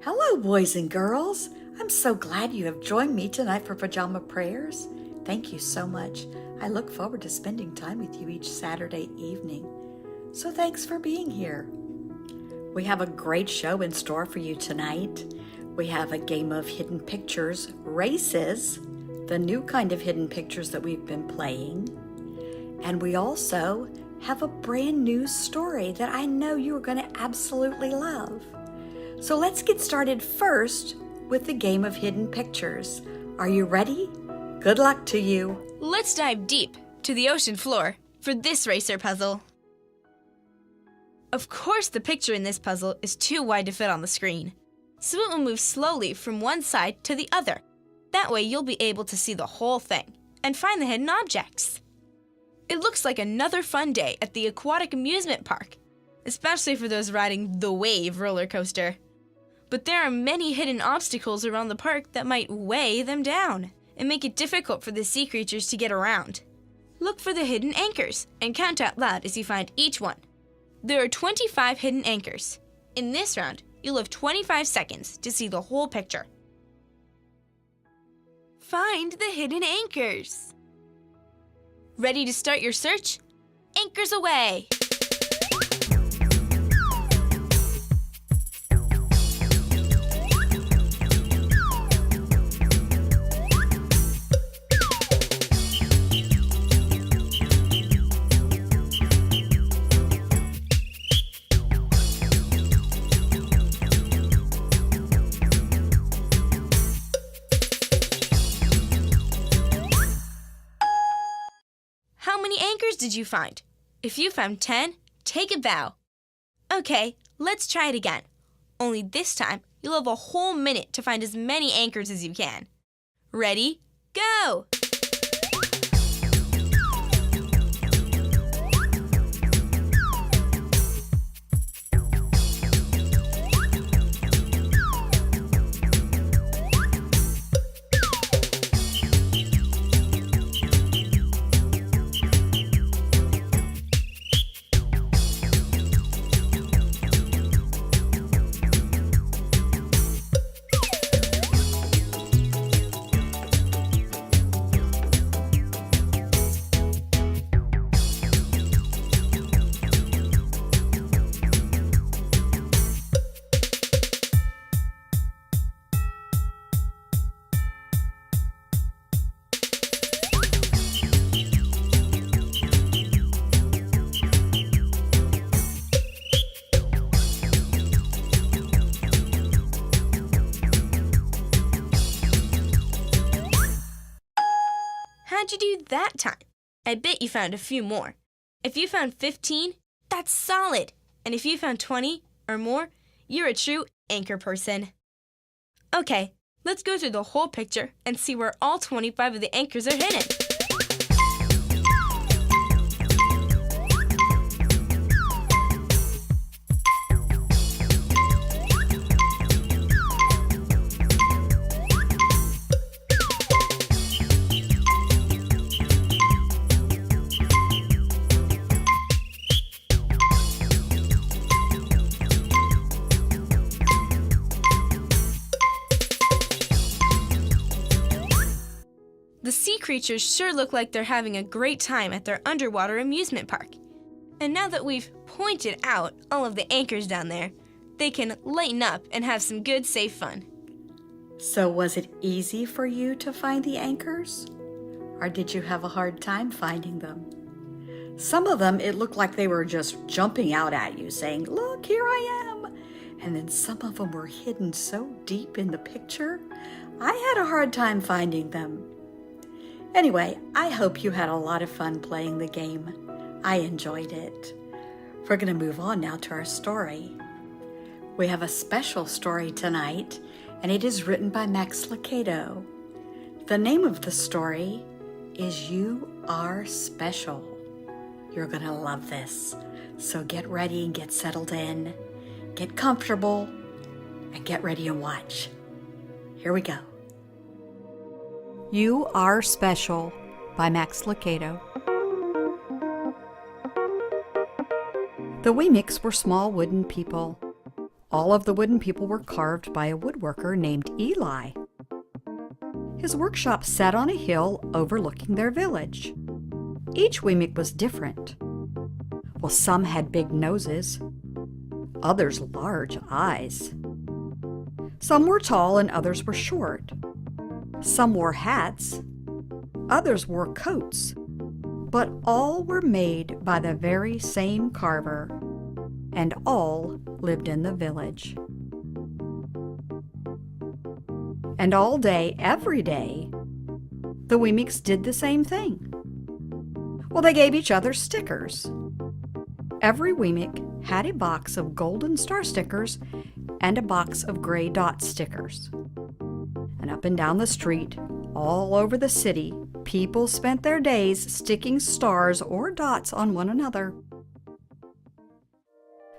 Hello, boys and girls. I'm so glad you have joined me tonight for Pajama Prayers. Thank you so much. I look forward to spending time with you each Saturday evening. So thanks for being here. We have a great show in store for you tonight. We have a game of hidden pictures, races, the new kind of hidden pictures that we've been playing. And we also have a brand new story that I know you are going to absolutely love. So let's get started first with the game of hidden pictures. Are you ready? Good luck to you. Let's dive deep to the ocean floor for this racer puzzle. Of course, the picture in this puzzle is too wide to fit on the screen, so it will move slowly from one side to the other. That way you'll be able to see the whole thing and find the hidden objects. It looks like another fun day at the aquatic amusement park, especially for those riding the Wave roller coaster. But there are many hidden obstacles around the park that might weigh them down and make it difficult for the sea creatures to get around. Look for the hidden anchors and count out loud as you find each one. There are 25 hidden anchors. In this round, you'll have 25 seconds to see the whole picture. Find the hidden anchors. Ready to start your search? Anchors away! How many anchors did you find? If you found 10, take a bow. Okay, let's try it again. Only this time, you'll have a whole minute to find as many anchors as you can. Ready? Go! How'd you do that time? I bet you found a few more. If you found 15, that's solid. And if you found 20 or more, you're a true anchor person. Okay, let's go through the whole picture and see where all 25 of the anchors are hidden. The sea creatures sure look like they're having a great time at their underwater amusement park. And now that we've pointed out all of the anchors down there, they can lighten up and have some good, safe fun. So was it easy for you to find the anchors? Or did you have a hard time finding them? Some of them, it looked like they were just jumping out at you, saying, "Look, here I am." And then some of them were hidden so deep in the picture, I had a hard time finding them. Anyway, I hope you had a lot of fun playing the game. I enjoyed it. We're going to move on now to our story. We have a special story tonight, and it is written by Max Lucado. The name of the story is You Are Special. You're going to love this. So get ready and get settled in, get comfortable, and get ready and watch. Here we go. You Are Special by Max Lucado. The Weemics were small wooden people. All of the wooden people were carved by a woodworker named Eli. His workshop sat on a hill overlooking their village. Each Weemic was different. Well, some had big noses, others large eyes. Some were tall and others were short. Some wore hats, others wore coats, but all were made by the very same carver, and all lived in the village. And all day, every day, the Weemics did the same thing. Well, they gave each other stickers. Every Weemic had a box of golden star stickers and a box of gray dot stickers. And up and down the street, all over the city, people spent their days sticking stars or dots on one another.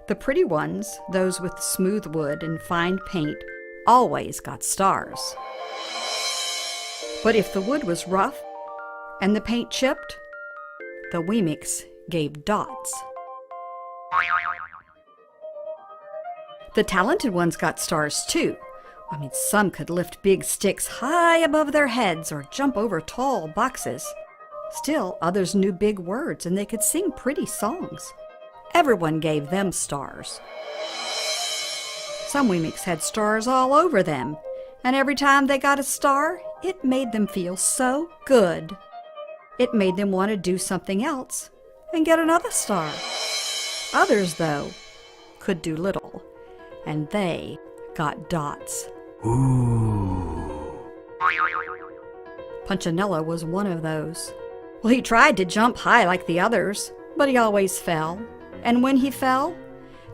The pretty ones, those with smooth wood and fine paint, always got stars. But if the wood was rough and the paint chipped, the Weemics gave dots. The talented ones got stars too. Some could lift big sticks high above their heads or jump over tall boxes. Still, others knew big words and they could sing pretty songs. Everyone gave them stars. Some Weemics had stars all over them, and every time they got a star, it made them feel so good. It made them want to do something else and get another star. Others, though, could do little, and they got dots. Ooh. Punchinello was one of those. Well, he tried to jump high like the others, but he always fell. And when he fell,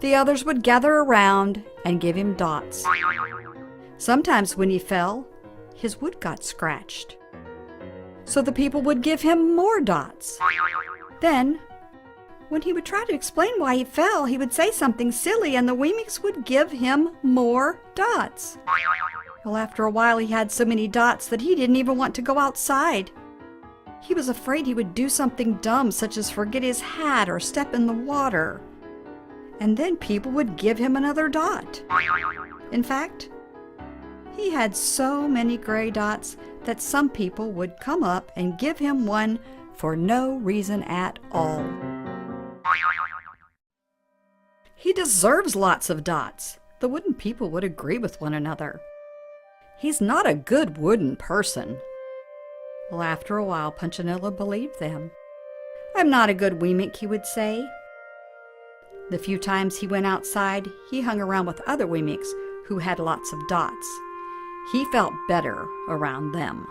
the others would gather around and give him dots. Sometimes when he fell, his wood got scratched. So the people would give him more dots. Then, when he would try to explain why he fell, he would say something silly and the Weemics would give him more dots. Well, after a while he had so many dots that he didn't even want to go outside. He was afraid he would do something dumb, such as forget his hat or step in the water. And then people would give him another dot. In fact, he had so many gray dots that some people would come up and give him one for no reason at all. He deserves lots of dots. The wooden people would agree with one another. He's not a good wooden person. Well, after a while, Punchinello believed them. "I'm not a good Weemic," he would say. The few times he went outside, he hung around with other Weemics who had lots of dots. He felt better around them.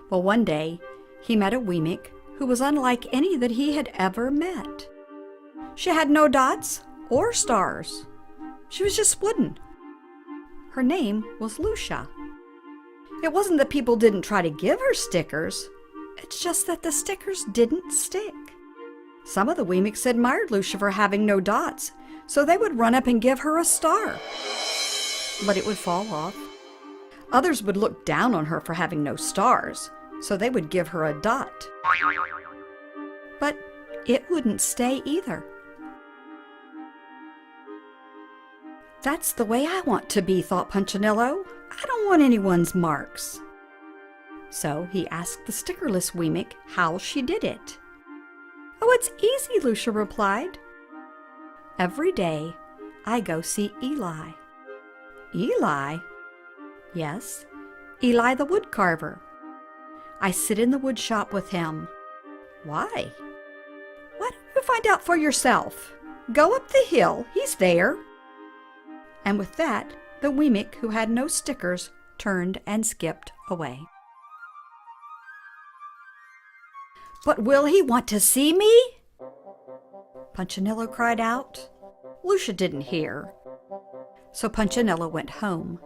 Well, one day, he met a Weemic who was unlike any that he had ever met. She had no dots or stars. She was just wooden. Her name was Lucia. It wasn't that people didn't try to give her stickers. It's just that the stickers didn't stick. Some of the Weemics admired Lucia for having no dots, so they would run up and give her a star. But it would fall off. Others would look down on her for having no stars, so they would give her a dot. But it wouldn't stay either. "That's the way I want to be," thought Punchinello. "I don't want anyone's marks." So he asked the stickerless Weemic how she did it. "Oh, it's easy," Lucia replied. "Every day I go see Eli. Eli? Yes, Eli the woodcarver. I sit in the wood shop with him. Why? Why don't you find out for yourself? Go up the hill, he's there. And with that, the Weemick who had no stickers turned and skipped away. But will he want to see me? Punchinello cried out. Lucia didn't hear. So Punchinello went home.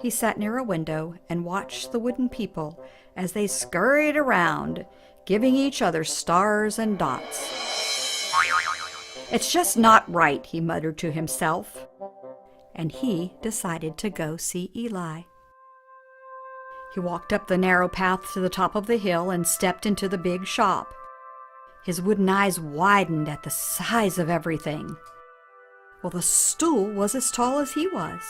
He sat near a window and watched the wooden people as they scurried around, giving each other stars and dots. It's just not right, he muttered to himself. And he decided to go see Eli. He walked up the narrow path to the top of the hill and stepped into the big shop. His wooden eyes widened at the size of everything. Well, the stool was as tall as he was.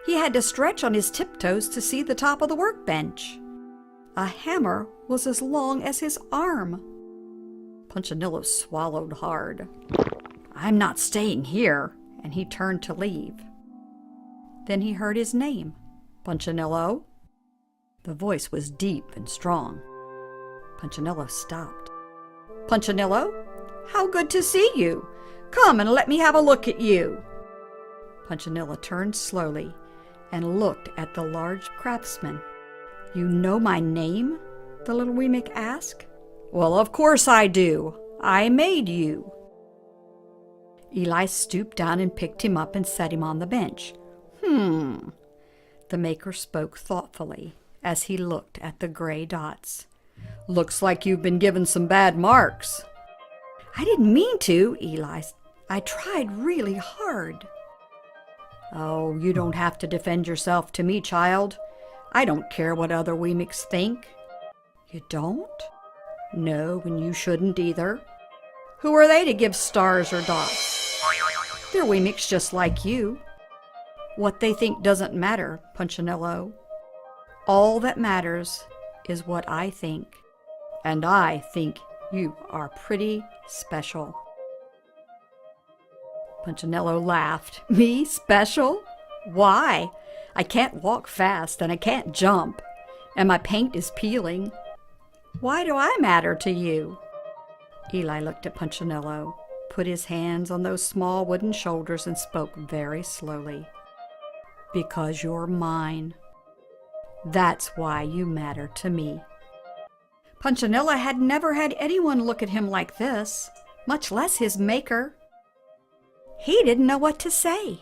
He had to stretch on his tiptoes to see the top of the workbench. A hammer was as long as his arm. Punchinello swallowed hard. I'm not staying here, and he turned to leave. Then he heard his name, Punchinello. The voice was deep and strong. Punchinello stopped. Punchinello, how good to see you! Come and let me have a look at you. Punchinello turned slowly and looked at the large craftsman. You know my name? The little Weemick asked. Well, of course I do. I made you. Eli stooped down and picked him up and set him on the bench. The maker spoke thoughtfully as he looked at the gray dots. Looks like you've been given some bad marks. I didn't mean to, Eli. I tried really hard. Oh, you don't have to defend yourself to me, child. I don't care what other Weemicks think. You don't? No, and you shouldn't either. Who are they to give stars or dots? They're Weemicks just like you. What they think doesn't matter, Punchinello. All that matters is what I think. And I think you are pretty special. Punchinello laughed. Me special? Why? I can't walk fast and I can't jump, and my paint is peeling. Why do I matter to you? Eli looked at Punchinello, put his hands on those small wooden shoulders and spoke very slowly. Because you're mine. That's why you matter to me. Punchinello had never had anyone look at him like this, much less his maker. He didn't know what to say.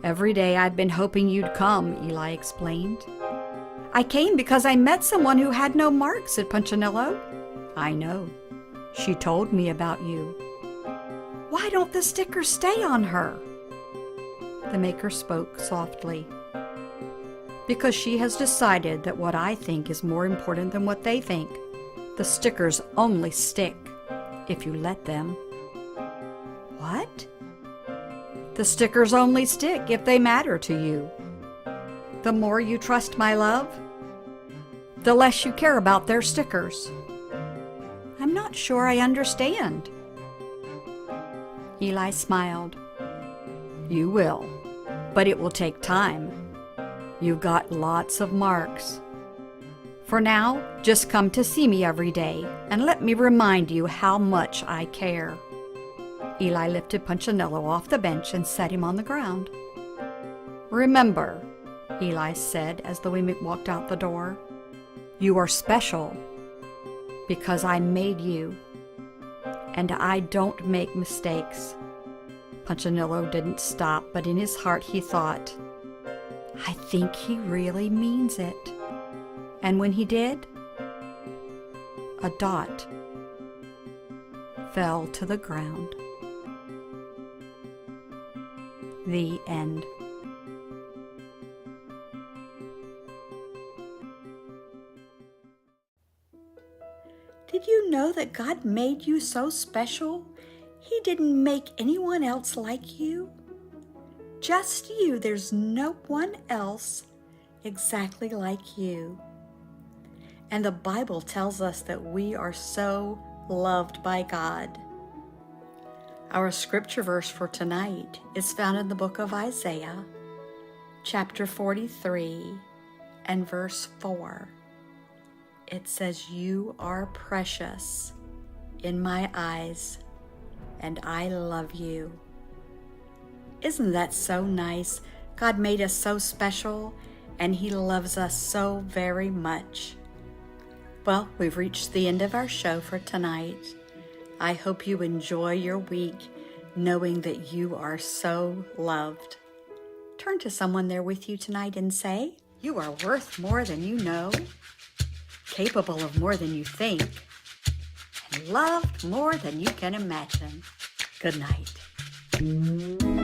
Every day I've been hoping you'd come, Eli explained. I came because I met someone who had no marks, said Punchinello. I know. She told me about you. Why don't the stickers stay on her? The maker spoke softly. Because she has decided that what I think is more important than what they think. The stickers only stick if you let them. What? The stickers only stick if they matter to you. The more you trust my love, the less you care about their stickers. I'm not sure I understand. Eli smiled. You will, but it will take time. You've got lots of marks. For now, just come to see me every day and let me remind you how much I care. Eli lifted Punchinello off the bench and set him on the ground. Remember, Eli said as the Weemick walked out the door, you are special because I made you, and I don't make mistakes. Punchinello didn't stop, but in his heart he thought, I think he really means it. And when he did, a dot fell to the ground. The end. Did you know that God made you so special? He didn't make anyone else like you. Just you. There's no one else exactly like you. And the Bible tells us that we are so loved by God. Our scripture verse for tonight is found in the book of Isaiah, chapter 43, and verse 4. It says, "You are precious in my eyes, and I love you." Isn't that so nice? God made us so special, and He loves us so very much. Well, we've reached the end of our show for tonight. I hope you enjoy your week knowing that you are so loved. Turn to someone there with you tonight and say, "You are worth more than you know, capable of more than you think, and loved more than you can imagine." Good night.